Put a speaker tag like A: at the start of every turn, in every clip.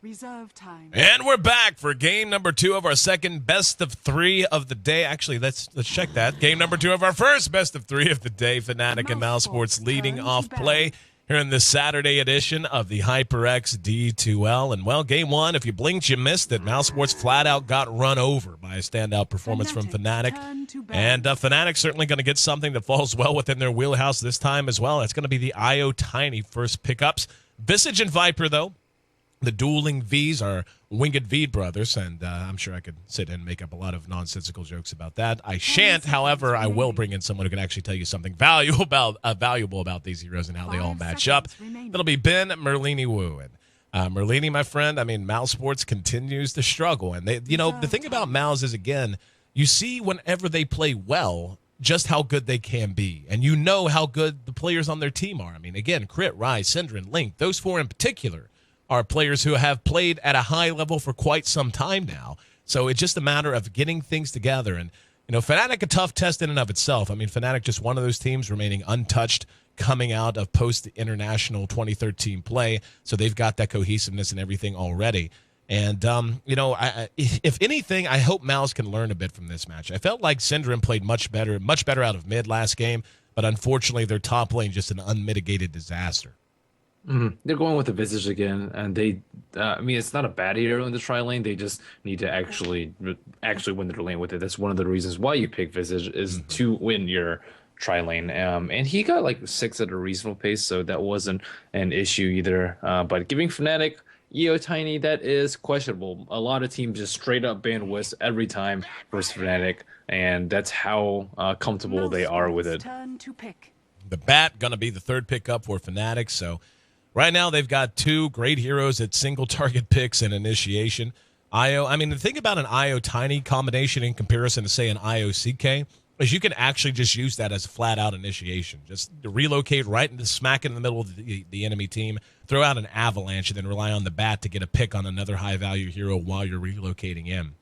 A: Reserve time.
B: And we're back for game number 2 of our second best of 3 of the day. Actually, let's check that. Game number 2 of our first best of 3 of the day. Fnatic and Mousesports leading off play here in this Saturday edition of the HyperX D2L. And, well, game 1, if you blinked, you missed it. Mousesports flat out got run over by a standout performance from Fnatic. And Fnatic certainly going to get something that falls well within their wheelhouse this time as well. It's going to be the IO Tiny first pickups. Visage and Viper, though. The dueling Vs are Winged V brothers, and I'm sure I could sit and make up a lot of nonsensical jokes about that. I shan't, however, I will bring in someone who can actually tell you something valuable about these heroes and how they all match up. That'll be Ben Merlini Wu. And Merlini, my friend, I mean, Mousesports continues to struggle. And, the thing about Mouse is, again, you see whenever they play well just how good they can be. And you know how good the players on their team are. I mean, again, Crit, Rise, Syndra, and Link, those 4 in particular are players who have played at a high level for quite some time now. So it's just a matter of getting things together. And, Fnatic, a tough test in and of itself. I mean, Fnatic just one of those teams remaining untouched coming out of post-international 2013 play. So they've got that cohesiveness and everything already. And, if anything, I hope Mouse can learn a bit from this match. I felt like Syndra played much better out of mid last game, but unfortunately their top lane just an unmitigated disaster.
C: They're going with the Visage again, and it's not a bad hero in the tri lane. They just need to actually win their lane with it. That's one of the reasons why you pick Visage is to win your tri lane. And he got like 6 at a reasonable pace, so that wasn't an issue either. But giving Fnatic EO Tiny, that is questionable. A lot of teams just straight up ban Wisp every time versus Fnatic, and that's how comfortable they are with it.
B: The Bat going to be the third pickup for Fnatic, so right now they've got 2 great heroes at single target picks and initiation. The thing about an IO Tiny combination in comparison to, say, an IO CK is you can actually just use that as a flat-out initiation. Just relocate right into smack in the middle of the enemy team, throw out an avalanche, and then rely on the Bat to get a pick on another high-value hero while you're relocating in.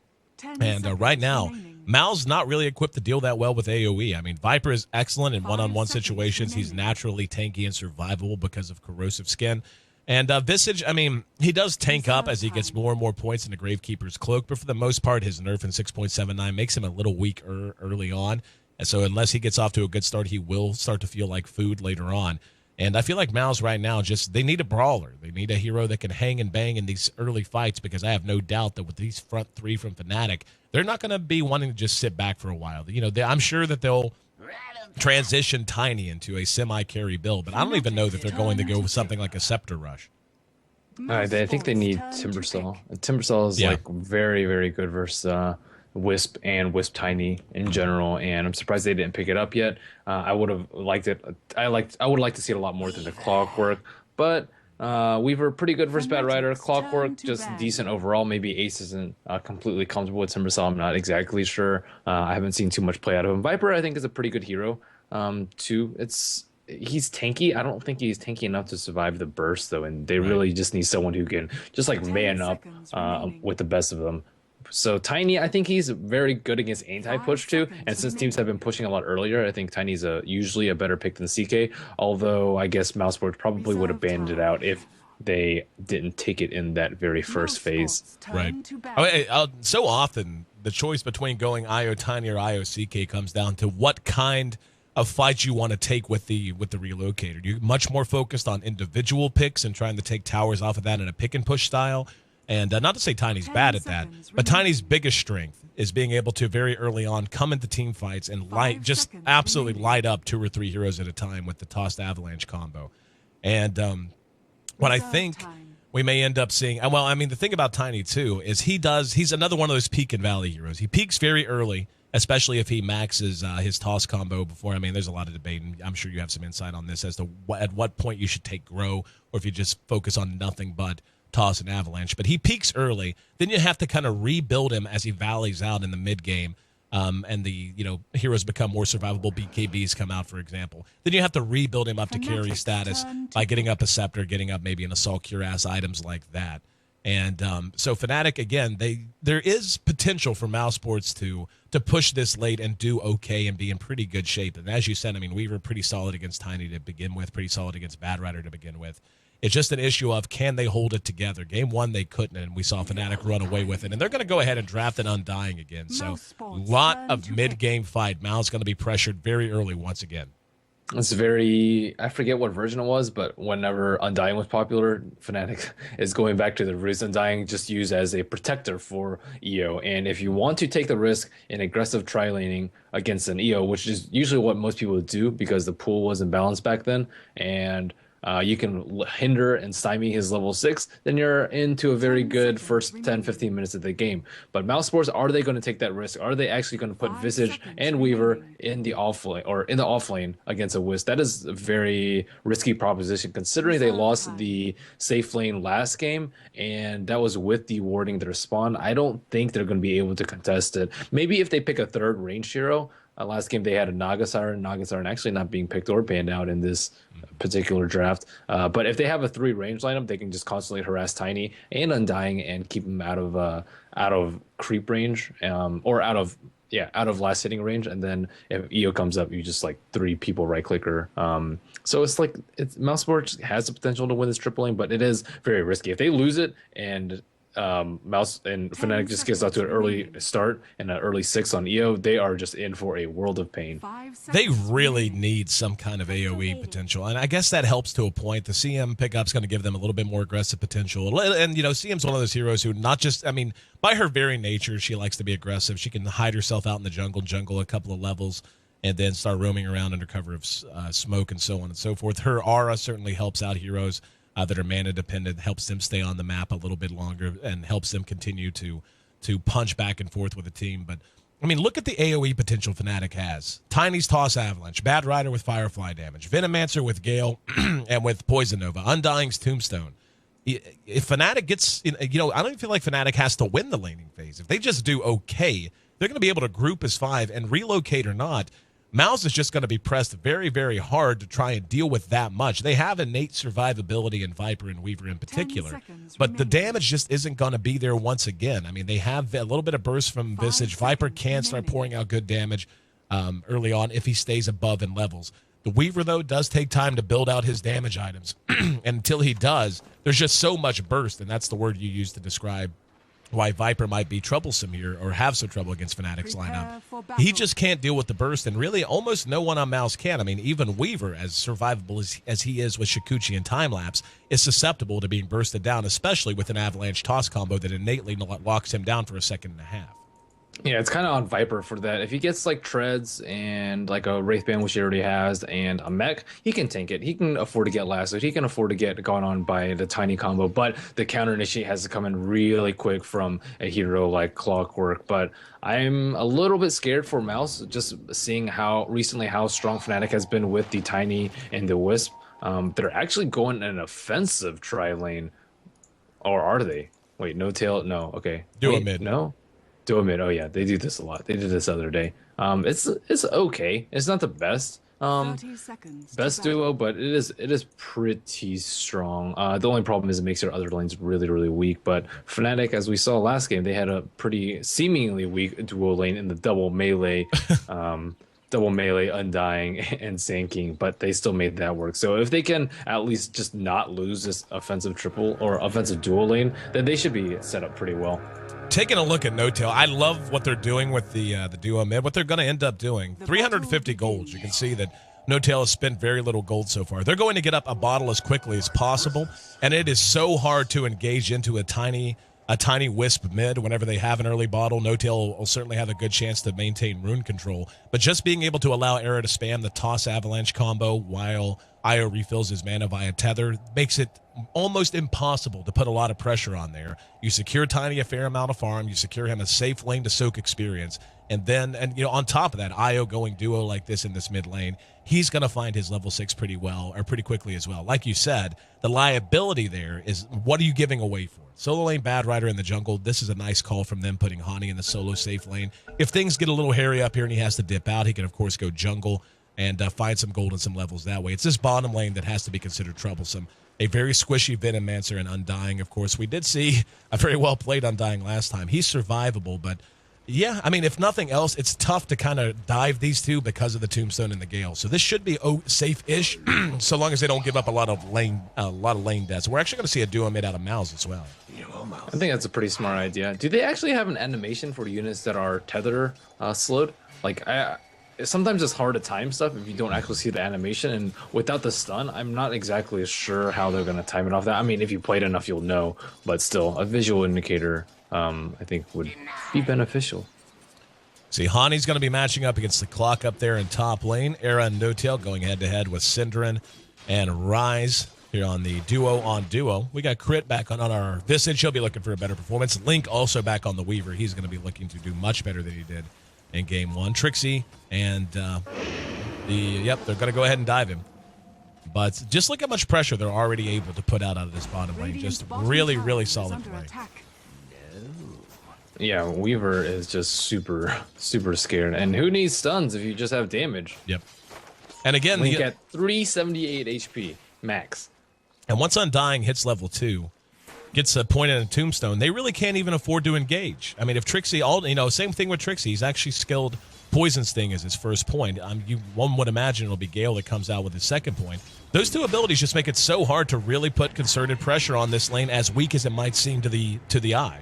B: And right now, Mal's not really equipped to deal that well with AoE. I mean, Viper is excellent in one-on-one situations. He's naturally tanky and survivable because of corrosive skin. And Visage, he does tank up as he gets more and more points in the Gravekeeper's Cloak, but for the most part, his nerf in 6.79 makes him a little weak early on. And so unless he gets off to a good start, he will start to feel like food later on. And I feel like Mouse right now, they need a brawler. They need a hero that can hang and bang in these early fights, because I have no doubt that with these front 3 from Fnatic, they're not going to be wanting to just sit back for a while. I'm sure that they'll transition Tiny into a semi-carry build, but I don't even know that they're going to go with something like a Scepter Rush.
C: I think they need Timbersaw. Timbersaw is like very, very good versus Wisp and Wisp Tiny in general, and I'm surprised they didn't pick it up yet. I would have liked it. I would like to see it a lot more than the Clockwork, but Weaver pretty good versus Bad Rider. Clockwork just decent overall. Maybe Ace isn't completely comfortable with Timbersaw. I'm not exactly sure. I haven't seen too much play out of him. Viper, I think, is a pretty good hero too. He's tanky. I don't think he's tanky enough to survive the burst, though, and they really just need someone who can just like man up with the best of them. So Tiny, I think he's very good against anti-push too, and since teams have been pushing a lot earlier, I think Tiny's usually a better pick than CK, although I guess Mousesports probably would have banned it out if they didn't take it in that very first phase.
B: Right. So often, the choice between going IO Tiny or IO CK comes down to what kind of fight you want to take with the relocator. You're much more focused on individual picks and trying to take towers off of that in a pick and push style. And not to say Tiny's bad at that, but Tiny's biggest strength is being able to very early on come into team fights and absolutely light up 2 or 3 heroes at a time with the tossed avalanche combo. And what I think we may end up seeing, the thing about Tiny too is he's another one of those peak and valley heroes. He peaks very early, especially if he maxes his toss combo before. There's a lot of debate, and I'm sure you have some insight on this as to at what point you should take Grow, or if you just focus on nothing but toss and avalanche. But he peaks early, then you have to kind of rebuild him as he valleys out in the mid game, and the heroes become more survivable. BKBs come out, for example. Then you have to rebuild him up to carry status by getting up a Scepter, getting up maybe an Assault Cuirass, items like that. And so Fnatic, again, there is potential for Mousesports to push this late and do okay and be in pretty good shape. And as you said, we were pretty solid against Tiny to begin with, pretty solid against Bad Rider to begin with. It's just an issue of can they hold it together. Game 1, they couldn't, and we saw Fnatic run away with it. And they're going to go ahead and draft an Undying again. So a lot of mid-game fight. Mal's going to be pressured very early once again.
C: It's very, I forget what version it was, but whenever Undying was popular, Fnatic is going back to the roots. Undying just used as a protector for EO. And if you want to take the risk in aggressive tri-laning against an EO, which is usually what most people do because the pool wasn't balanced back then, and you can hinder and stymie his level 6, then you're into a very good first 10-15 minutes of the game. But Mousesports, are they going to take that risk? Are they actually going to put Visage and Weaver in the off lane or in the off lane against a Wisp? That is a very risky proposition considering they lost the safe lane last game, and that was with dewarding their spawn. I don't think they're going to be able to contest it. Maybe if they pick a third range hero. Last game they had a Naga Siren actually not being picked or banned out in this particular draft. But if they have a 3 range lineup, they can just constantly harass Tiny and Undying and keep them out of creep range, or out of last hitting range. And then if EO comes up, you just like 3 people right clicker. So it's like Mousesports has the potential to win this triple lane, but it is very risky. If they lose it and Mouse and Fnatic just gets out to an early start and an early 6 on EO, they are just in for a world of pain.
B: They really need some kind of AoE potential, and I guess that helps to a point. The CM pickup's going to give them a little bit more aggressive potential, and CM's one of those heroes who not just, by her very nature, she likes to be aggressive. She can hide herself out in the jungle a couple of levels, and then start roaming around under cover of smoke and so on and so forth. Her aura certainly helps out heroes that are mana dependent, helps them stay on the map a little bit longer, and helps them continue to punch back and forth with the team. But look at the AoE potential Fnatic has. Tiny's Toss Avalanche, Bad Rider with Firefly damage, Venomancer with Gale and with Poison Nova, Undying's Tombstone. If Fnatic gets, I don't feel like Fnatic has to win the laning phase. If they just do okay, they're going to be able to group as 5 and relocate or not. Mouse is just going to be pressed very, very hard to try and deal with that much. They have innate survivability in Viper and Weaver in particular, but the damage just isn't going to be there once again. They have a little bit of burst from Visage. Viper can start pouring out good damage early on if he stays above in levels. The Weaver, though, does take time to build out his damage items, and until he does, there's just so much burst, and that's the word you use to describe why Viper might be troublesome here or have some trouble against Fnatic's lineup. He just can't deal with the burst, and really almost no one on Mouse can. Even Weaver, as survivable as he is with Shukuchi and Timelapse, is susceptible to being bursted down, especially with an Avalanche Toss combo that innately locks him down for a second and a half.
C: Yeah, it's kind of on Viper for that. If he gets like treads and like a Wraithband, which he already has, and a mech, he can tank it. He can afford to get lassoed. He can afford to get gone on by the Tiny combo, but the counter initiate has to come in really quick from a hero like Clockwork. But I'm a little bit scared for Mouse, just seeing how strong Fnatic has been with the Tiny and the Wisp. They're actually going an offensive tri lane, or are they? Wait, no tail? No, okay.
B: Do a mid.
C: No. Do a mid. Oh yeah, they do this a lot. They did this the other day. It's okay. It's not the best.
A: 30 seconds
C: Best duo, but it is pretty strong. The only problem is it makes their other lanes really, really weak. But Fnatic, as we saw last game, they had a pretty seemingly weak duo lane in the double melee. Undying and Sand King, but they still made that work. So if they can at least just not lose this offensive triple or offensive duo lane, then they should be set up pretty well.
B: Taking a look at No Tail, I love what they're doing with the duo mid. What they're going to end up doing, 350 golds. You can see that No Tail has spent very little gold so far. They're going to get up a bottle as quickly as possible, and it is so hard to engage into a tiny Wisp mid whenever they have an early bottle. No Tail will certainly have a good chance to maintain rune control, but just being able to allow Era to spam the Toss Avalanche combo while Io refills his mana via tether makes it almost impossible to put a lot of pressure on there. You secure Tiny a fair amount of farm, you secure him a safe lane to soak experience, and on top of that, Io going duo like this in this mid lane, he's going to find his level 6 pretty quickly as well. Like you said, the liability there is, what are you giving away for? Solo lane Bad Rider in the jungle. This is a nice call from them, putting Hani in the solo safe lane. If things get a little hairy up here and he has to dip out, he can of course go jungle and find some gold and some levels that way. It's this bottom lane that has to be considered troublesome. A very squishy Venomancer and Undying, of course. We did see a very well played Undying last time. He's survivable, but Yeah, I mean, if nothing else, it's tough to kind of dive these two because of the Tombstone and the Gale. So this should be safe-ish, so long as they don't give up a lot of lane deaths. We're actually going to see a duo mid out of Mouse as well.
C: I think that's a pretty smart idea. Do they actually have an animation for units that are tether slowed? Like, sometimes it's hard to time stuff if you don't actually see the animation, and without the stun, I'm not exactly sure how they're going to time it off that. I mean, if you played enough, you'll know, but still, a visual indicator, I think, would be beneficial.
B: See, Hani's going to be matching up against the clock up there in top lane. Era and No-Tail going head-to-head with Synderen and Rise here on the duo-on-duo. We got Crit back on our Visage. He'll be looking for a better performance. Link also back on the Weaver. He's going to be looking to do much better than he did in Game 1. Trixie and they're going to go ahead and dive him. But just look how much pressure they're already able to put out of this bottom lane. Just really, really solid play.
C: Yeah, Weaver is just super, super scared. And who needs stuns if you just have damage?
B: Yep. And again,
C: Link at 378 HP max.
B: And once Undying hits level 2, gets a point in a Tombstone, they really can't even afford to engage. I mean, if Trixie, same thing with Trixie. He's actually skilled Poison Sting as his first point. One would imagine it'll be Gale that comes out with his second point. Those two abilities just make it so hard to really put concerted pressure on this lane, as weak as it might seem to the eye.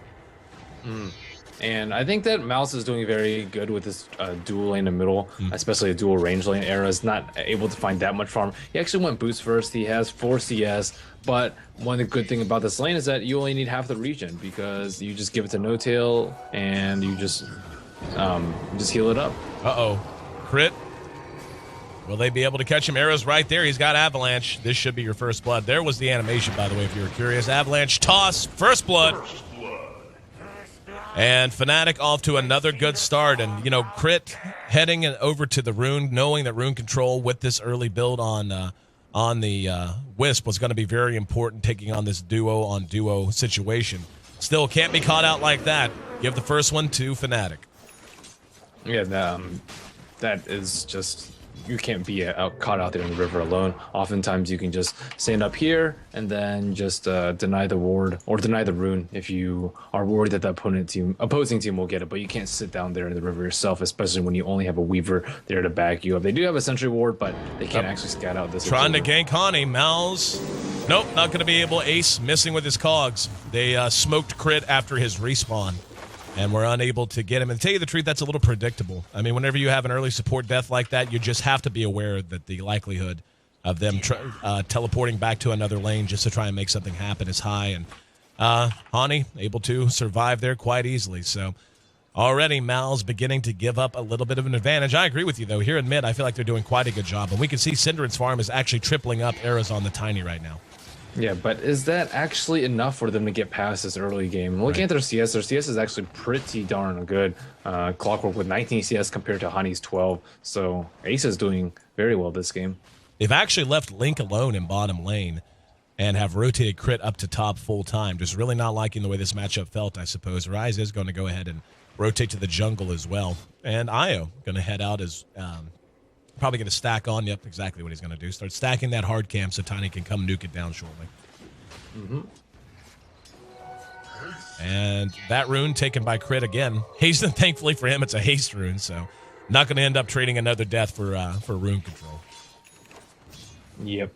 C: And I think that Mouse is doing very good with this dual lane in the middle, especially a dual range lane. Era is not able to find that much farm. He actually went boost first. He has 4 CS, but one good thing about this lane is that you only need half the region, because you just give it to No-Tail and you just heal it up.
B: Uh-oh. Crit. Will they be able to catch him? Arrow's right there. He's got Avalanche. This should be your first blood. There was the animation, by the way, if you were curious. Avalanche toss. First blood. And Fnatic off to another good start. And, Crit heading over to the Rune, knowing that Rune control with this early build on the Wisp was going to be very important, taking on this duo-on-duo situation. Still can't be caught out like that. Give the first one to Fnatic.
C: Yeah, that is just... You can't be caught out there in the river alone. Oftentimes, you can just stand up here and then just deny the ward or deny the rune if you are worried that the opposing team will get it. But you can't sit down there in the river yourself, especially when you only have a Weaver there to back you up. They do have a sentry ward, but they can't actually scout out this.
B: Trying to gank Hani. Mouse. Nope, not going to be able. Ace missing with his cogs. They smoked Crit after his respawn, and we're unable to get him. And to tell you the truth, that's a little predictable. I mean, whenever you have an early support death like that, you just have to be aware that the likelihood of them teleporting back to another lane just to try and make something happen is high. And Hani able to survive there quite easily. So already Mal's beginning to give up a little bit of an advantage. I agree with you, though. Here in mid, I feel like they're doing quite a good job. And we can see Synderen's farm is actually tripling up arrows on the Tiny right now.
C: Yeah, but is that actually enough for them to get past this early game? Looking at their CS is actually pretty darn good. Clockwork with 19 CS compared to Hani's 12. So Ace is doing very well this game.
B: They've actually left Link alone in bottom lane and have rotated Crit up to top full time. Just really not liking the way this matchup felt, I suppose. Rise is going to go ahead and rotate to the jungle as well. And Io going to head out as... probably going to stack on. Yep, exactly what he's going to do. Start stacking that hard cam so Tiny can come nuke it down shortly. And that rune taken by Crit again. Hasten, thankfully for him, it's a haste rune, so not going to end up trading another death for rune control.
C: Yep.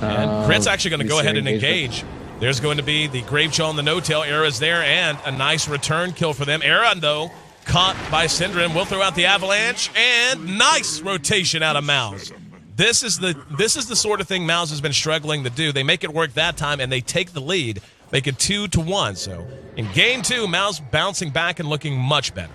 B: And Crit's actually going to go ahead and engage. There's going to be the Grave Chill on the No-Tail. Era's there, and a nice return kill for them. Era, though, caught by Synderen, will throw out the Avalanche, and nice rotation out of Mouse. This is the sort of thing Mouse has been struggling to do. They make it work that time, and they take the lead, make it 2-1. So in game 2, Mouse bouncing back and looking much better.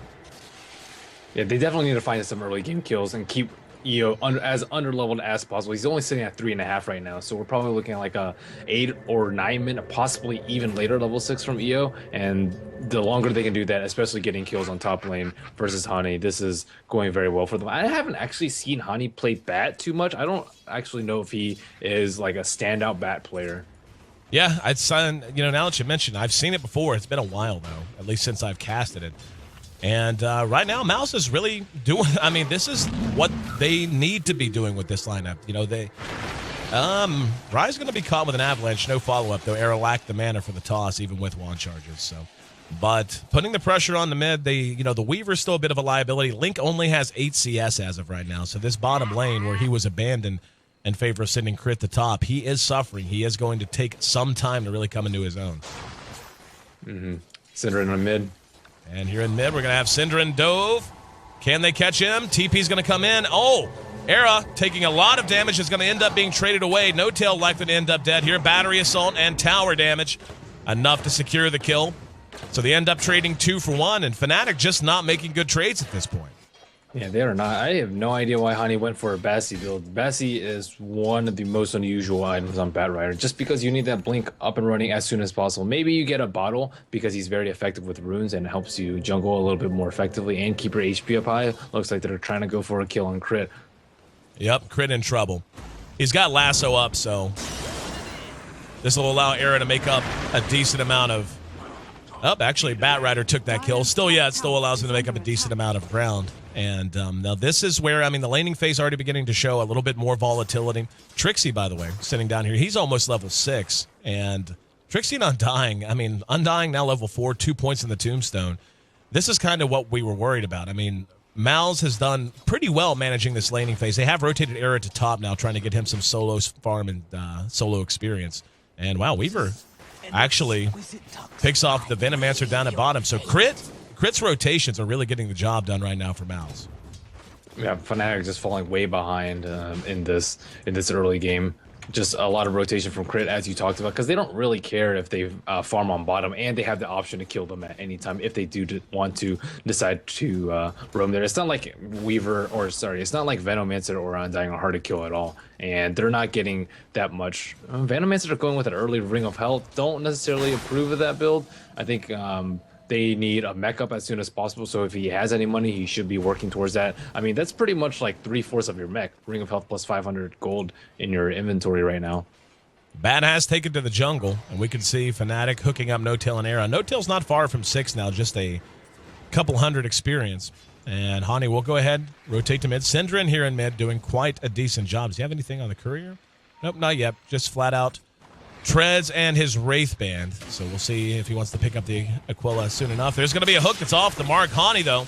C: Yeah, they definitely need to find some early game kills and keep EO as under-leveled as possible. He's only sitting at 3.5 right now, so we're probably looking at like a 8 or 9 minute, possibly even later level 6 from EO. And the longer they can do that, especially getting kills on top lane versus Hani, this is going very well for them. I haven't actually seen Hani play bat too much. I don't actually know if he is like a standout bat player.
B: Yeah, now that you mentioned, I've seen it before. It's been a while though, at least since I've casted it. And right now, Mouse is really doing... I mean, this is what they need to be doing with this lineup. Rise going to be caught with an Avalanche. No follow-up, though. Arrow lacked the mana for the toss, even with wand charges. So But putting the pressure on the mid, the Weaver's still a bit of a liability. Link only has 8 CS as of right now. So this bottom lane where he was abandoned in favor of sending Crit to top, he is suffering. He is going to take some time to really come into his own.
C: Syndra in the mid.
B: And here in mid, we're going to have Syndra and Dove. Can they catch him? TP's going to come in. Oh, Era taking a lot of damage is going to end up being traded away. No Tail likely to end up dead here. Battery assault and tower damage. Enough to secure the kill. So they end up trading 2 for 1, and Fnatic just not making good trades at this point.
C: Yeah, they are not. I have no idea why Hani went for a Bassi build. Bassi is one of the most unusual items on Batrider, just because you need that blink up and running as soon as possible. Maybe you get a bottle because he's very effective with runes and helps you jungle a little bit more effectively and keep your HP up high. Looks like they're trying to go for a kill on Crit.
B: Yep, Crit in trouble. He's got Lasso up, so this will allow Era to make up a decent amount of... Oh, actually, Batrider took that kill. Still, it still allows him to make up a decent amount of ground. And now this is where, the laning phase already beginning to show a little bit more volatility. Trixie, by the way, sitting down here, he's almost level 6. And Trixie and Undying, Undying now level 4, 2 points in the tombstone. This is kind of what we were worried about. Mouse has done pretty well managing this laning phase. They have rotated Era to top now, trying to get him some solo farm and solo experience. And wow, Weaver actually picks off the Venomancer down at bottom. So Crit's rotations are really getting the job done right now for Mouse.
C: Yeah, Fnatic just falling way behind in this early game. Just a lot of rotation from Crit, as you talked about, because they don't really care if they farm on bottom, and they have the option to kill them at any time if they do want to decide to roam there. It's not like it's not like Venomancer or Undying are hard to kill at all, and they're not getting that much. Venomancer are going with an early Ring of Health. Don't necessarily approve of that build. I think they need a mech up as soon as possible, so if he has any money, he should be working towards that. That's pretty much like 3/4 of your mech. Ring of Health plus 500 gold in your inventory right now.
B: Bat has taken to the jungle, and we can see Fnatic hooking up No Tail and Era. No Tail's not far from 6 now, just a couple hundred experience. And Hani will go ahead, rotate to mid. Syndra in here in mid, doing quite a decent job. Does he have anything on the courier? Nope, not yet. Just flat out Treads and his Wraith Band. So we'll see if he wants to pick up the Aquila soon enough. There's going to be a hook that's off the mark. Hani, though,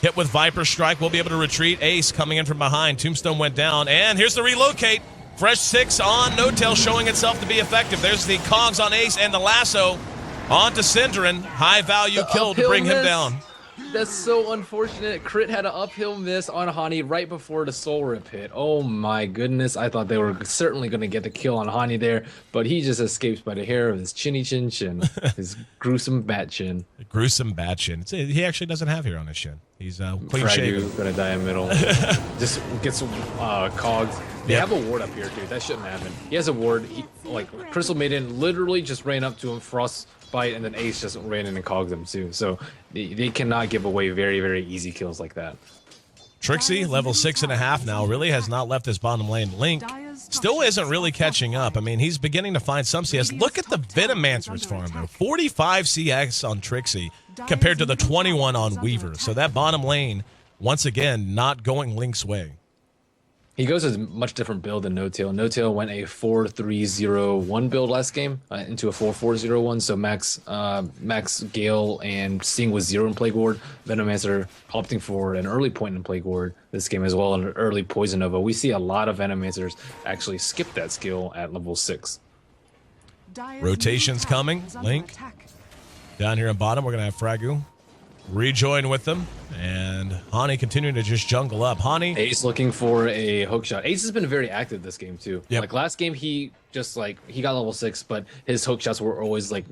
B: hit with Viper Strike. Will be able to retreat. Ace coming in from behind. Tombstone went down. And here's the relocate. Fresh 6 on No Tail, showing itself to be effective. There's the cogs on Ace and the lasso onto Syndra. High value kill to bring him down.
C: That's so unfortunate. Crit had an uphill miss on Hani right before the soul rip hit. Oh my goodness. I thought they were certainly going to get the kill on Hani there, but he just escapes by the hair of his chinny chin chin. His gruesome bat chin.
B: Gruesome bat chin. He actually doesn't have hair on his chin. He's clean shaven.
C: Going to die in the middle. Just get some cogs. They have a ward up here, dude. That shouldn't happen. He has a ward. Crystal Maiden literally just ran up to him, frostbite, and then Ace just ran in and cogged them too. So they cannot give away very, very easy kills like that.
B: Trixie, level 6.5 now, really has not left his bottom lane. Link still isn't really catching up. He's beginning to find some CS. Look at the Venomancer's farm, though. 45 CS on Trixie compared to the 21 on Weaver. So that bottom lane, once again, not going Link's way.
C: He goes a much different build than No Tail. No Tail went a 4-3-0-1 build last game into a 4-4-0-1. So Max, Gale, and Sting was 0 in Plague Ward. Venomancer opting for an early point in Plague Ward this game as well, and an early Poison Nova. We see a lot of Venomancers actually skip that skill at level 6.
B: Rotations coming. Link down here in bottom. We're going to have Fragu rejoin with them, and Hani continuing to just jungle up. Hani,
C: Ace looking for a hook shot. Ace has been very active this game too.
B: Yep.
C: Like last game, he got level 6, but his hook shots were always like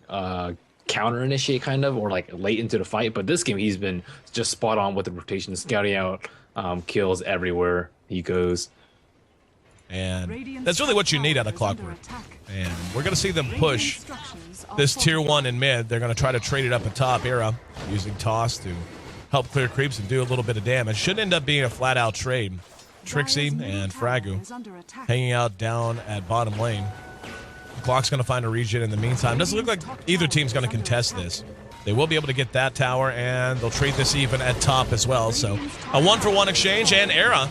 C: counter initiate kind of, or like late into the fight. But this game, he's been just spot on with the rotation, scouting out kills everywhere he goes.
B: And that's really what you need out of Clockwork. And we're going to see them push this tier 1 in mid. They're going to try to trade it up at top. Era using Toss to help clear creeps and do a little bit of damage. Should end up being a flat-out trade. Trixie and Fragu hanging out down at bottom lane. Clock's going to find a regen in the meantime. Doesn't look like either team's going to contest this. They will be able to get that tower, and they'll trade this even at top as well. So a 1-for-1 exchange, and Era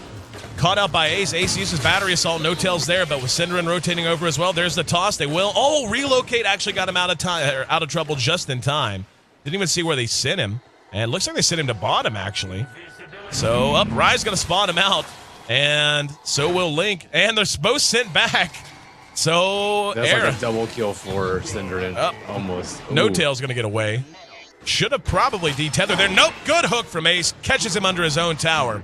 B: caught out by Ace. Ace uses battery assault. No Tail's there, but with Syndra rotating over as well. There's the toss. They will. Oh, relocate actually got him out of trouble just in time. Didn't even see where they sent him. And it looks like they sent him to bottom, actually. So, up, Ryze going to spawn him out. And so will Link. And they're both sent back. So,
C: that's like a double kill for Synderen. Almost.
B: No Tail's going to get away. Should have probably detethered there. Nope, good hook from Ace. Catches him under his own tower.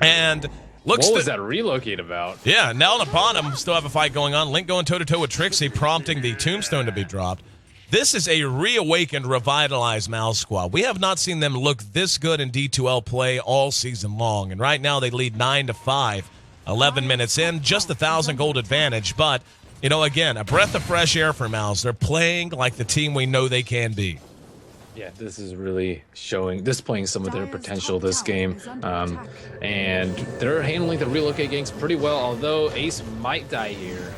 B: And looks
C: what was that relocate about?
B: Yeah, now upon him, still have a fight going on. Link going toe-to-toe with Trixie, prompting the tombstone to be dropped. This is a reawakened, revitalized Mouse squad. We have not seen them look this good in D2L play all season long. And right now they lead 9-5, 11 minutes in, just 1,000 gold advantage. But, you know, again, a breath of fresh air for Mouse. They're playing like the team we know they can be.
C: Yeah, this is really displaying some of their potential this game. And they're handling the relocate ganks pretty well, although Ace might die here.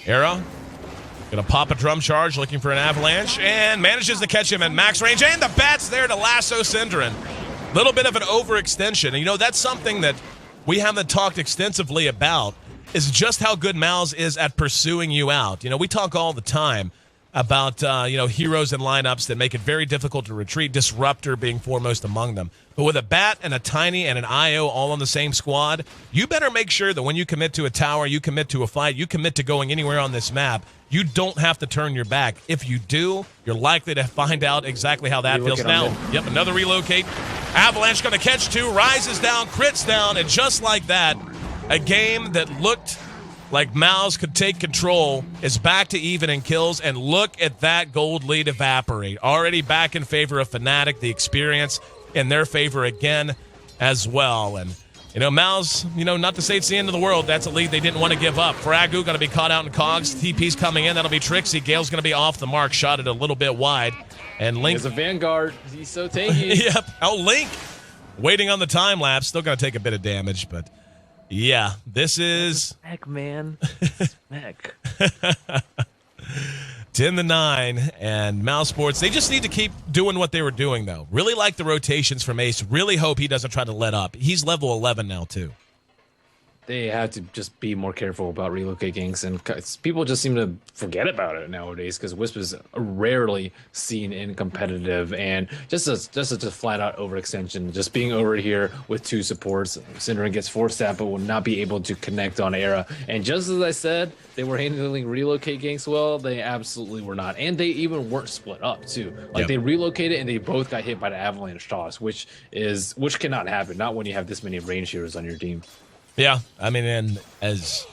B: Era gonna pop a drum charge, looking for an avalanche, and manages to catch him at max range, and the bat's there to lasso Synderen. Little bit of an overextension, and you know, that's something that we haven't talked extensively about, is just how good Mouse is at pursuing you out. You know, we talk all the time about, you know, heroes and lineups that make it very difficult to retreat, Disruptor being foremost among them. But with a Bat and a Tiny and an IO all on the same squad, you better make sure that when you commit to a tower, you commit to a fight, you commit to going anywhere on this map, you don't have to turn your back. If you do, you're likely to find out exactly how that feels. Now, yep, another relocate. Avalanche going to catch two, rises down, crits down, and just like that, a game that looked like Mouse could take control is back to even in kills, and look at that gold lead evaporate. Already back in favor of Fnatic, the experience in their favor again as well. And, you know, Mouse, you know, not to say it's the end of the world, that's a lead they didn't want to give up. Fragu going to be caught out in cogs. TP's coming in. That'll be Trixie. Gale's going to be off the mark, shot it a little bit wide. And Link.
C: He's a Vanguard. He's so tanky.
B: Yep. Oh, Link waiting on the time lapse. Still going to take a bit of damage, but yeah, this is
C: Heck, man. Heck.
B: 10-9, and Mousesports, they just need to keep doing what they were doing, though. Really like the rotations from Ace. Really hope he doesn't try to let up. He's level 11 now, too.
C: They have to just be more careful about relocate ganks, and people just seem to forget about it nowadays because Wisp is rarely seen in competitive, and just a flat out overextension. Just being over here with two supports, Synderen gets force tap but will not be able to connect on Era. And just as I said, they were handling relocate ganks well. They absolutely were not, and they even weren't split up too. Like they relocated and they both got hit by the avalanche toss, which cannot happen. Not when you have this many range heroes on your team.
B: Yeah, I mean, and as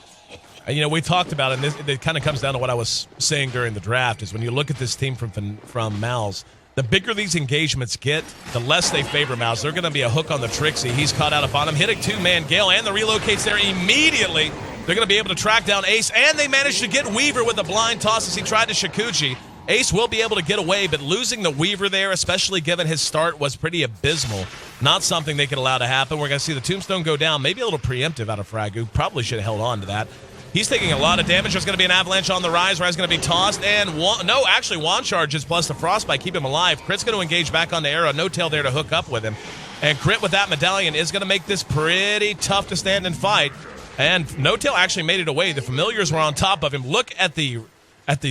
B: you know, we talked about it, and it kind of comes down to what I was saying during the draft, is when you look at this team from Mouse, the bigger these engagements get, the less they favor Mouse. They're going to be a hook on the Trixie. He's caught out of bottom, hit a two-man Gale, and the relocates there immediately. They're going to be able to track down Ace, and they managed to get Weaver with a blind toss as he tried to Shikuchi. Ace will be able to get away, but losing the Weaver there, especially given his start, was pretty abysmal. Not something they could allow to happen. We're going to see the Tombstone go down. Maybe a little preemptive out of Fragu. Probably should have held on to that. He's taking a lot of damage. There's going to be an avalanche on the rise. Rise going to be tossed. And wand charges plus the frostbite keep him alive. Crit's going to engage back on the arrow. No Tail there to hook up with him. And Crit with that medallion is going to make this pretty tough to stand and fight. And No Tail actually made it away. The familiars were on top of him. Look at the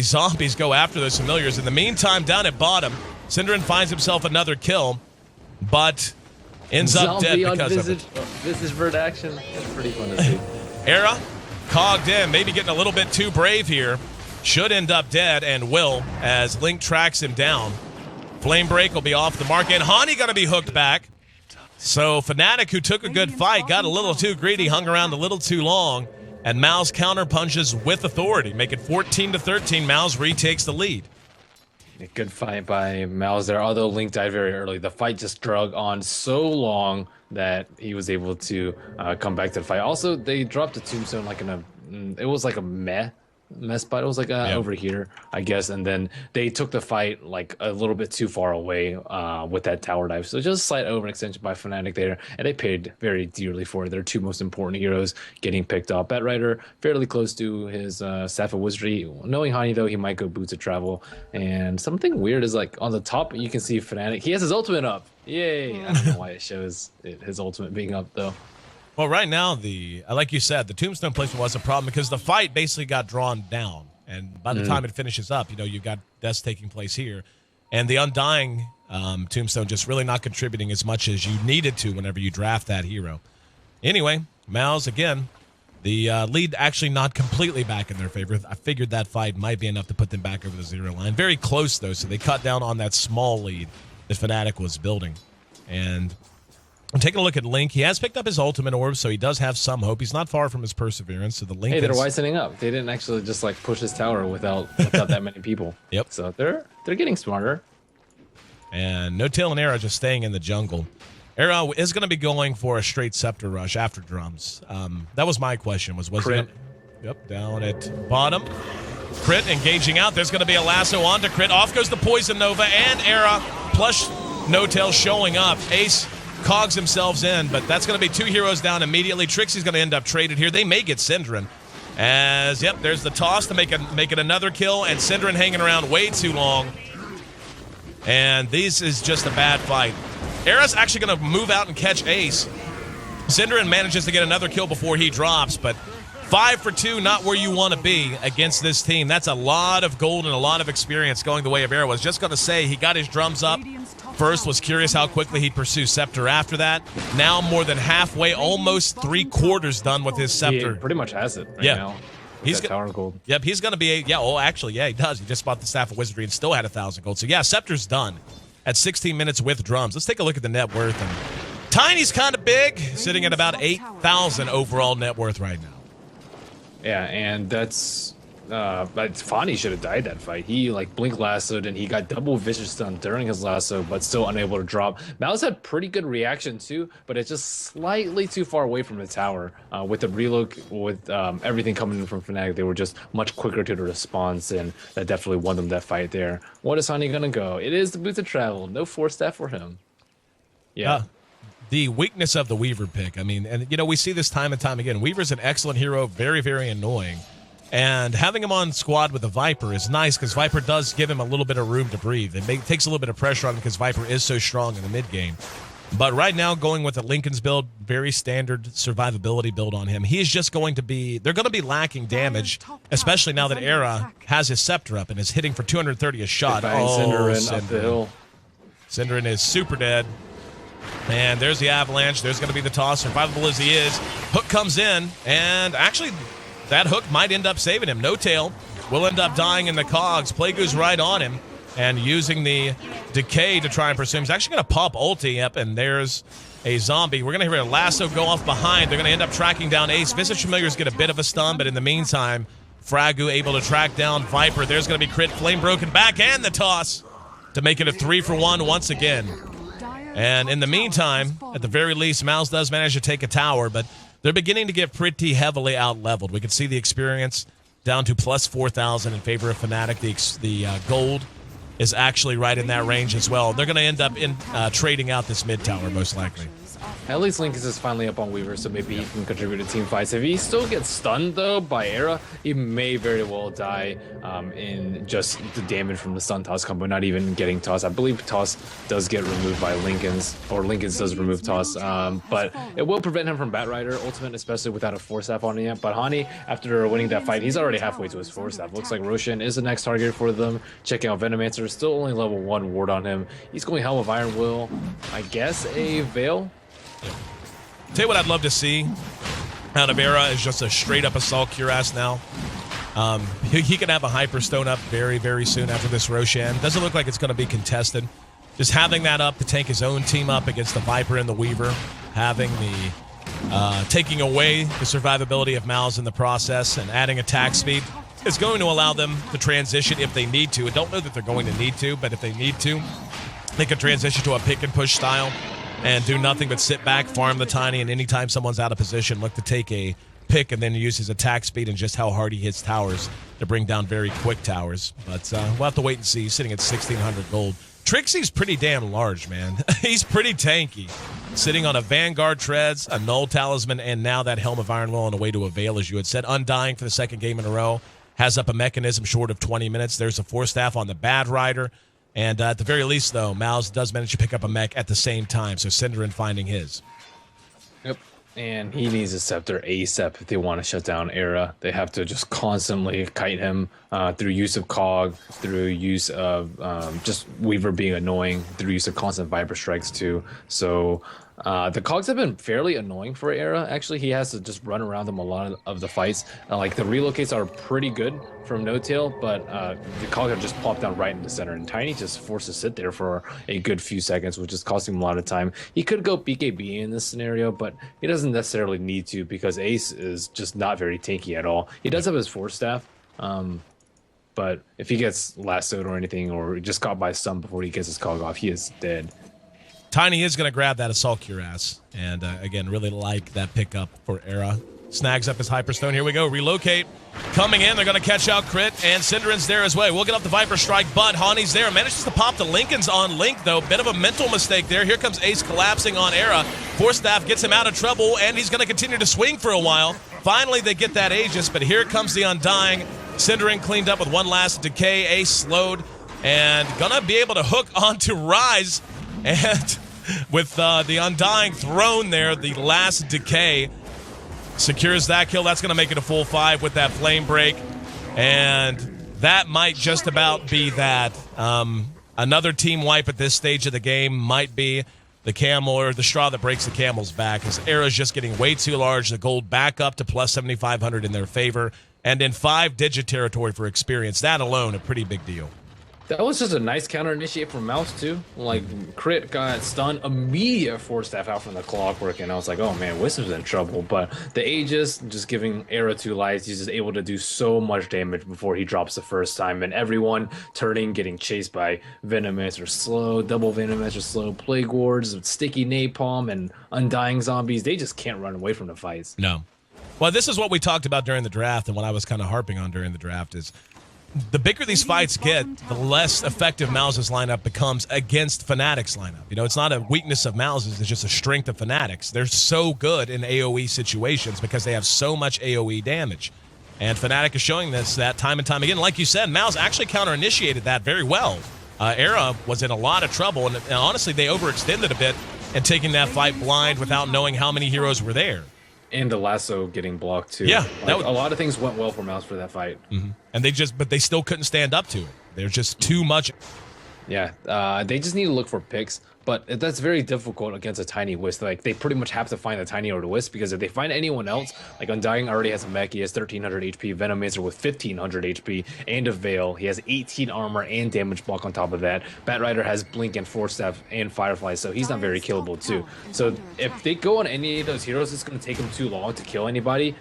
B: zombies go after those familiars. In the meantime, down at bottom, Synderen finds himself another kill, but ends up dead because of it.
C: Visage Bird action. It's pretty fun to see.
B: Era, cogged in, maybe getting a little bit too brave here. Should end up dead, and will, as Link tracks him down. Flame Break will be off the mark, and Hani going to be hooked back. So Fnatic, who took a good fight, got a little too greedy, hung around a little too long. And Mouse counter punches with authority, make it 14-13. Mouse retakes the lead.
C: A good fight by Mouse there, although Link died very early. The fight just drug on so long that he was able to come back to the fight. Also, they dropped the tombstone like it was like a mess spot. It was like over here, I guess, and then they took the fight like a little bit too far away with that tower dive. So just a slight overextension by Fnatic there, and they paid very dearly for it. Their two most important heroes getting picked up. Batrider fairly close to his Staff of Wizardry. Knowing Hani though, he might go Boots of Travel. And something weird is like on the top you can see Fnatic. He has his ultimate up. Yay! I don't know why it shows his ultimate being up though.
B: Well, right now, like you said, the tombstone placement was a problem because the fight basically got drawn down. And by the time it finishes up, you know, you've got deaths taking place here. And the Undying Tombstone just really not contributing as much as you needed to whenever you draft that hero. Anyway, Mouse, again, the lead actually not completely back in their favor. I figured that fight might be enough to put them back over the 0 line. Very close, though, so they cut down on that small lead that Fnatic was building. And I'm taking a look at Link. He has picked up his ultimate orb, so he does have some hope. He's not far from his perseverance, so the Link
C: Hey, they're wisening up. They didn't actually just like push his tower without that many people.
B: Yep.
C: So they're getting smarter.
B: And No Tail and Era just staying in the jungle. Era is going to be going for a straight scepter rush after drums. That was my question. Was he gonna, yep, down at bottom. Crit engaging out. There's going to be a lasso onto Crit. Off goes the Poison Nova and Era. Plus No Tail showing up. Ace cogs themselves in, but that's going to be 2 heroes down immediately. Trixie's going to end up traded here. They may get Synderen. As, yep, there's the toss to make it another kill, and Synderen hanging around way too long. And this is just a bad fight. Era's actually going to move out and catch Ace. Synderen manages to get another kill before he drops, but 5 for 2, not where you want to be against this team. That's a lot of gold and a lot of experience going the way of Era. Was just going to say he got his drums up first, was curious how quickly he'd pursue Scepter after that. Now more than halfway, almost 3/4 done with his Scepter.
C: He pretty much has it right now.
B: He's
C: got tower gold.
B: Yep, he's going to be actually, he does. He just bought the Staff of Wizardry and still had 1,000 gold. So yeah, Scepter's done at 16 minutes with drums. Let's take a look at the net worth. And Tiny's kind of big, sitting at about 8,000 overall net worth right now.
C: Yeah, and that's but Fani should have died that fight. He like blink lassoed and he got double vicious stun during his lasso, but still unable to drop. Mouse had pretty good reaction too, but it's just slightly too far away from the tower. With the reload, with everything coming in from Fnatic, they were just much quicker to the response, and that definitely won them that fight there. What is Fani gonna go? It is the Boots of Travel. No Force Staff for him. Yeah.
B: The weakness of the Weaver pick. I mean, and you know, we see this time and time again. Weaver's an excellent hero, very, very annoying. And having him on squad with the Viper is nice because Viper does give him a little bit of room to breathe. It takes a little bit of pressure on him because Viper is so strong in the mid game. But right now, going with the Linken's build, very standard survivability build on him. He is just going to be, they're going to be lacking damage, especially now that Era has his Scepter up and is hitting for 230 a shot.
C: Synderen up the hill.
B: Synderen is super dead. And there's the avalanche. There's going to be the toss. Survivable as he is. Hook comes in, and actually, that hook might end up saving him. No Tail will end up dying in the cogs. Plague's right on him and using the decay to try and pursue him. He's actually going to pop ulti up, and there's a zombie. We're going to hear a lasso go off behind. They're going to end up tracking down Ace. Visage Familiars get a bit of a stun, but in the meantime, Fragu able to track down Viper. There's going to be crit, flame broken back, and the toss to make it a 3-for-1 once again. And in the meantime, at the very least, Mouse does manage to take a tower, but they're beginning to get pretty heavily out-leveled. We can see the experience down to plus 4,000 in favor of Fnatic. The gold is actually right in that range as well. They're going to end up trading out this mid tower, most likely.
C: At least Lincoln is finally up on Weaver, so maybe he can contribute to team fights. If he still gets stunned, though, by Era, he may very well die in just the damage from the stun toss combo, not even getting toss. I believe toss does get removed by Lincoln's, or Lincoln's does remove toss, but it will prevent him from Batrider ultimate, especially without a Force Staff on him yet. But Hani, after winning that fight, he's already halfway to his Force Staff. Looks like Roshan is the next target for them. Checking out Venomancer, still only level 1 ward on him. He's going Helm of Iron Will, I guess a Veil.
B: Tell you what I'd love to see out of Era is just a straight-up Assault Cuirass now. He can have a Hyperstone up very, very soon after this Roshan. Doesn't look like it's going to be contested. Just having that up to tank his own team up against the Viper and the Weaver. Having the taking away the survivability of Mouse in the process and adding attack speed is going to allow them to transition if they need to. I don't know that they're going to need to, but if they need to, they can transition to a pick-and-push style and do nothing but sit back, farm the Tiny, and anytime someone's out of position, look to take a pick and then use his attack speed and just how hard he hits towers to bring down very quick towers. But we'll have to wait and see. He's sitting at 1,600 gold. Trixie's pretty damn large, man. He's pretty tanky. Sitting on a Vanguard Treads, a Null Talisman, and now that Helm of Iron Will on the way to a Veil, as you had said. Undying for the second game in a row. Has up a mechanism short of 20 minutes. There's a Force Staff on the Bad Rider. And at the very least, though, Mouse does manage to pick up a mech at the same time, so Synderen finding his.
C: Yep. And he needs a scepter ASAP if they want to shut down Era. They have to just constantly kite him through use of Cog, through use of just Weaver being annoying, through use of constant Viper strikes too. So the Cogs have been fairly annoying for Era. Actually, he has to just run around them a lot of the fights. Like the relocates are pretty good from No Tail, but the Cogs have just popped down right in the center, and Tiny just forced to sit there for a good few seconds, which is costing him a lot of time. He could go BKB in this scenario, but he doesn't necessarily need to because Ace is just not very tanky at all. He does have his Force Staff, but if he gets lassoed or anything, or just caught by stun before he gets his Cog off, he is dead.
B: Tiny is going to grab that Assault Cuirass. And again, really like that pickup for Era. Snags up his Hyperstone. Here we go. Relocate. Coming in. They're going to catch out Crit. And Synderen's there as well. We'll get off the Viper Strike, but Hani's there. Manages to pop the Lincolns on Link, though. Bit of a mental mistake there. Here comes Ace collapsing on Era. Force Staff gets him out of trouble, and he's going to continue to swing for a while. Finally, they get that Aegis, but here comes the Undying. Synderen cleaned up with one last Decay. Ace slowed, and going to be able to hook onto Rise. And with the Undying thrown there, the last Decay secures that kill. That's going to make it a full 5 with that Flame Break. And that might just about be that. Another team wipe at this stage of the game might be the camel or the straw that breaks the camel's back, because Era's just getting way too large. The gold back up to plus 7,500 in their favor. And in 5-digit territory for experience. That alone, a pretty big deal.
C: That was just a nice counter initiate from Mouse too. Like Crit got stunned, immediate Force Staff out from the Clockwork, and I was like, oh man, Wisdom's in trouble. But the Aegis just giving Era 2 lives, he's just able to do so much damage before he drops the first time, and everyone turning, getting chased by Venomous or slow, double Venomous or slow, Plague Wards, sticky Napalm, and Undying Zombies. They just can't run away from the fights.
B: No. Well, this is what we talked about during the draft, and what I was kind of harping on during the draft is the bigger these fights get, the less effective Mouse's lineup becomes against Fnatic's lineup. You know, it's not a weakness of Mouse's, it's just a strength of Fnatic's. They're so good in AoE situations because they have so much AoE damage. And Fnatic is showing this that time and time again. Like you said, Mouse actually counter-initiated that very well. Era was in a lot of trouble, and honestly, they overextended a bit and taking that fight blind without knowing how many heroes were there.
C: And the lasso getting blocked too.
B: Yeah,
C: like, a lot of things went well for Mouse for that fight.
B: Mm-hmm. And but they still couldn't stand up to it. There's just too much.
C: Yeah, they just need to look for picks, but that's very difficult against a Tiny Wisp. Like, they pretty much have to find the Tiny or the Wisp, because if they find anyone else, like Undying already has a mech, he has 1300 HP, Venomazer with 1500 HP, and a Veil. He has 18 armor and damage block on top of that. Batrider has Blink and Force Staff and Firefly, so he's not very killable too. So if they go on any of those heroes, it's going to take them too long to kill anybody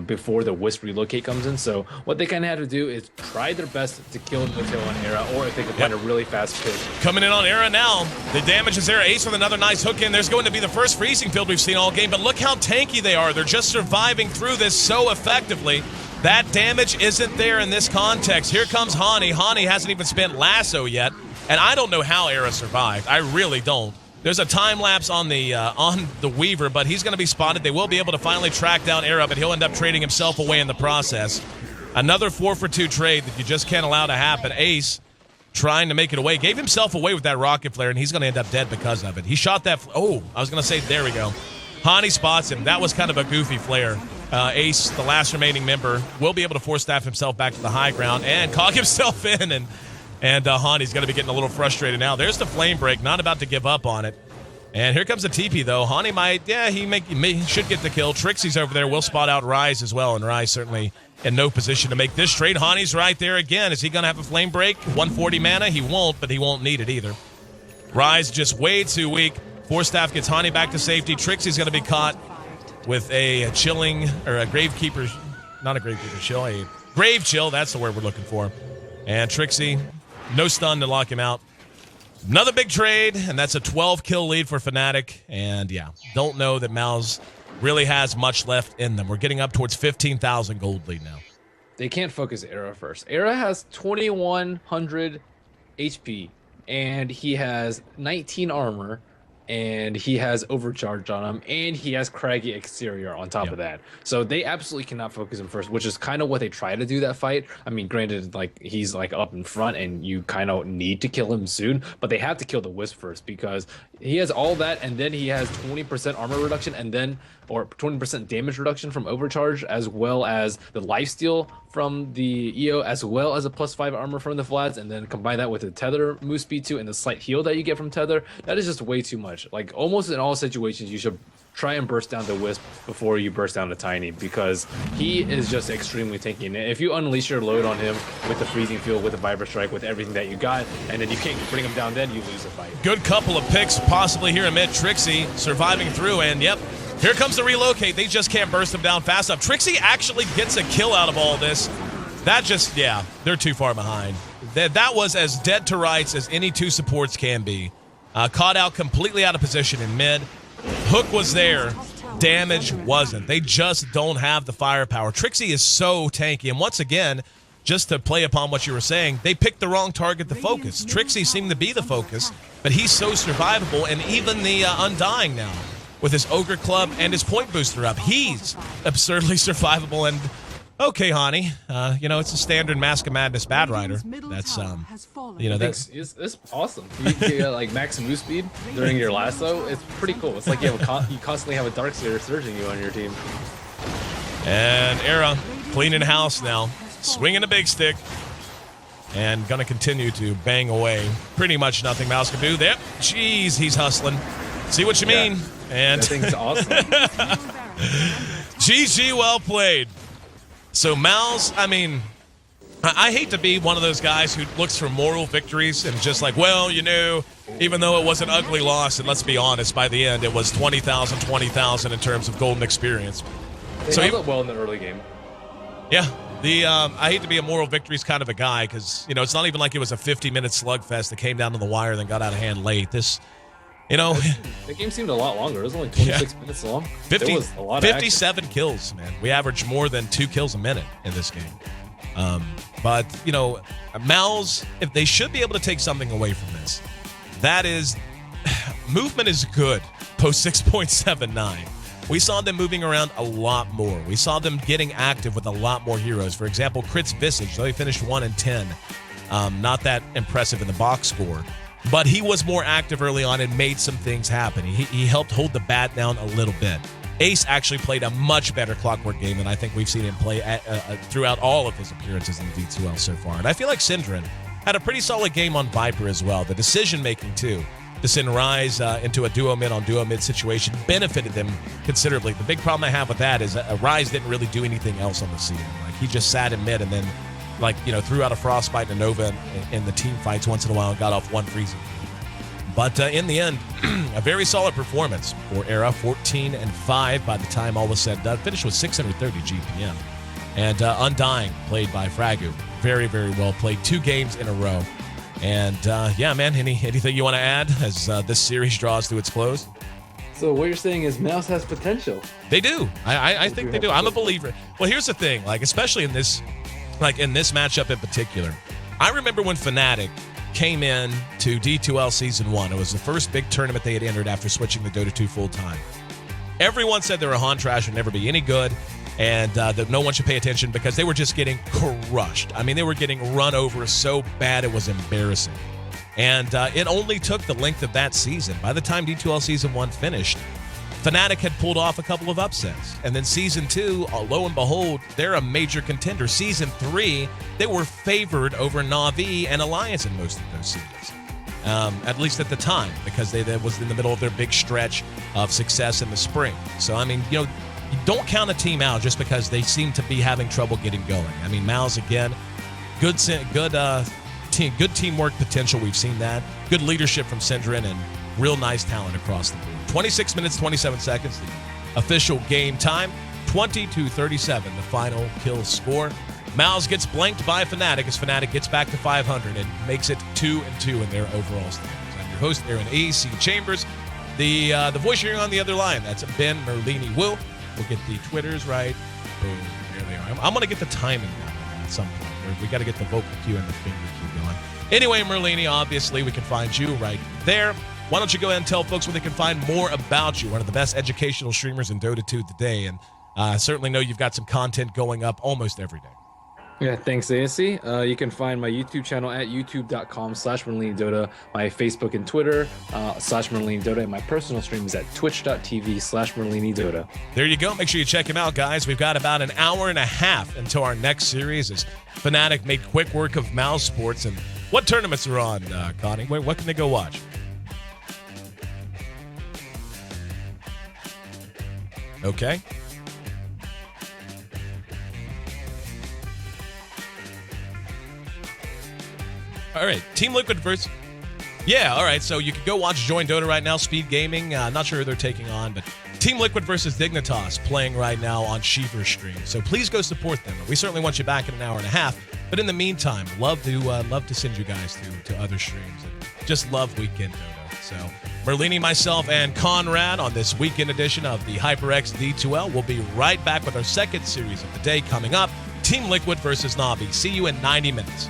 C: before the Wisp relocate comes in. So what they kind of have to do is try their best to kill No Tail on Era, or if they can find a really fast pick.
B: Coming in on Era now. The damage is there. Ace with another nice hook in. There's going to be the first freezing field we've seen all game, but look how tanky they are. They're just surviving through this so effectively. That damage isn't there in this context. Here comes Hani. Hani hasn't even spent lasso yet, and I don't know how Era survived. I really don't. There's a time lapse on the Weaver, but he's going to be spotted. They will be able to finally track down Era, but he'll end up trading himself away in the process. Another 4-for-2 trade that you just can't allow to happen. Ace trying to make it away. Gave himself away with that rocket flare, and he's going to end up dead because of it. He shot that. Oh, I was going to say, there we go. Hani spots him. That was kind of a goofy flare. Ace, the last remaining member, will be able to force staff himself back to the high ground and cog himself in, and Hani's going to be getting a little frustrated now. There's the flame break, not about to give up on it. And here comes the TP, though. Hani might, he should get the kill. Trixie's over there. Will spot out Rise as well, and Rise certainly in no position to make this trade. Hani's right there again. Is he going to have a flame break? 140 mana? He won't, but he won't need it either. Rise just way too weak. Force Staff gets Hani back to safety. Trixie's going to be caught with a chilling, or a Gravekeeper, not a Gravekeeper chill, a Grave Chill. That's the word we're looking for. And Trixie, no stun to lock him out. Another big trade, and that's a 12-kill lead for Fnatic. And yeah, don't know that Mouse really has much left in them. We're getting up towards 15,000 gold lead now.
C: They can't focus Era first. Era has 2,100 HP, and he has 19 armor, and he has overcharge on him, and he has craggy exterior on top of that. So they absolutely cannot focus him first, which is kind of what they try to do that fight. I mean, granted, like, he's like up in front and you kind of need to kill him soon, but they have to kill the Wisp first, because he has all that, and then he has 20% armor reduction, and then or 20% damage reduction from overcharge, as well as the lifesteal from the EO, as well as a +5 armor from the Vlads, and then combine that with the tether move speed too, and the slight heal that you get from tether, that is just way too much. Like almost in all situations, you should try and burst down the Wisp before you burst down the Tiny, because he is just extremely tanky. And if you unleash your load on him with the freezing field, with the Viper Strike, with everything that you got, and then you can't bring him down, then you lose the fight.
B: Good couple of picks possibly here in mid. Trixie surviving through, and yep, here comes the relocate. They just can't burst him down fast enough. Trixie actually gets a kill out of all this. That just, yeah, they're too far behind. That was as dead to rights as any two supports can be. Caught out completely out of position in mid. Hook was there, damage wasn't. They just don't have the firepower. Trixie is so tanky, and once again, just to play upon what you were saying, they picked the wrong target to focus. Trixie seemed to be the focus, but he's so survivable, and even the Undying now, with his Ogre Club and his point booster up, he's absurdly survivable. And okay, Hani, you know, it's a standard Mask of Madness Bad Rider. That's, you know, that's
C: it's awesome. You get like max move speed during your lasso. It's pretty cool. It's like you constantly have a Darkseer surging you on your team.
B: And Era cleaning house now, swinging a big stick, and gonna continue to bang away. Pretty much nothing Mouse can do there. Jeez, he's hustling. See what you mean? And
C: that thing's awesome.
B: GG, well played. So Mouse, I mean, I hate to be one of those guys who looks for moral victories and just like, well, you know, even though it was an ugly loss, and let's be honest, by the end it was 20,000 in terms of golden experience.
C: They held up well in the early game.
B: Yeah, I hate to be a moral victories kind of a guy, because, you know, it's not even like it was a 50-minute slugfest that came down to the wire and then got out of hand late. This, you know,
C: the game seemed a lot longer. It was only 26 minutes long.
B: 57 kills, man. We averaged more than 2 kills a minute in this game. But, you know, Mouse, if they should be able to take something away from this, that is, movement is good post 6.79. We saw them moving around a lot more. We saw them getting active with a lot more heroes. For example, Crit's Visage, though he finished 1 and 10, not that impressive in the box score, but he was more active early on and made some things happen. He helped hold the bat down a little bit. Ace actually played a much better Clockwork game than I think we've seen him play throughout all of his appearances in D2L so far. And I feel like Syndren had a pretty solid game on Viper as well. The decision-making, too, to send Ryze into a duo mid on duo mid situation benefited them considerably. The big problem I have with that is Ryze didn't really do anything else on the scene. Like, he just sat in mid and then, like, you know, threw out a Frostbite and a Nova in the team fights once in a while and got off one freezing. But in the end, a very solid performance for Era, 14-5 by the time all was said and done. Finished with 630 GPM. And Undying, played by Fragu. Very, very well played. 2 games in a row. And yeah, man, anything you want to add as this series draws to its close?
C: So what you're saying is Mouse has potential.
B: They do. I think they do. I'm a believer. Well, here's the thing, like, especially in this matchup in particular. I remember when Fnatic came in to D2L Season 1. It was the first big tournament they had entered after switching to Dota 2 full-time. Everyone said their Han Trash would never be any good, and that no one should pay attention because they were just getting crushed. I mean, they were getting run over so bad it was embarrassing. And it only took the length of that season. By the time D2L Season 1 finished, Fnatic had pulled off a couple of upsets. And then Season 2, lo and behold, they're a major contender. Season 3, they were favored over Na'Vi and Alliance in most of those seasons. At least at the time, because they was in the middle of their big stretch of success in the spring. So, I mean, you know, you don't count a team out just because they seem to be having trouble getting going. I mean, Mouse, again, good teamwork potential. We've seen that. Good leadership from Syndren and real nice talent across the board. 26 minutes, 27 seconds, the official game time. 20-37, the final kill score. Mouse gets blanked by Fnatic as Fnatic gets back to 500 and makes it 2-2 in their overall standings. I'm your host, Aaron A.C. Chambers. The voice you're hearing on the other line, that's Ben Merlini Will. We'll get the Twitters right. Boom, there they are. I'm going to get the timing down at some point. We got to get the vocal cue and the finger cue going. Anyway, Merlini, obviously, we can find you right there. Why don't you go ahead and tell folks where they can find more about you, one of the best educational streamers in Dota 2 today, and I certainly know you've got some content going up almost every day.
C: Yeah, thanks, ASC. You can find my YouTube channel at youtube.com/MerlinDota, my Facebook and Twitter /MerlinDota, and my personal stream is at twitch.tv/MerlinDota.
B: There you go. Make sure you check him out, guys. We've got about an hour and a half until our next series as Fnatic made quick work of Mousesports. And what tournaments are on, Connie? What can they go watch? Okay. All right, Team Liquid versus... Yeah, all right, so you can go watch Join Dota right now, Speed Gaming. Not sure who they're taking on, but Team Liquid versus Dignitas playing right now on Shiver's stream. So please go support them. We certainly want you back in an hour and a half, but in the meantime, love to send you guys to other streams. And just love Weekend Dota. So Merlini, myself, and Conrad on this weekend edition of the HyperX D2L. We'll be right back with our second series of the day coming up, Team Liquid versus Navi. See you in 90 minutes.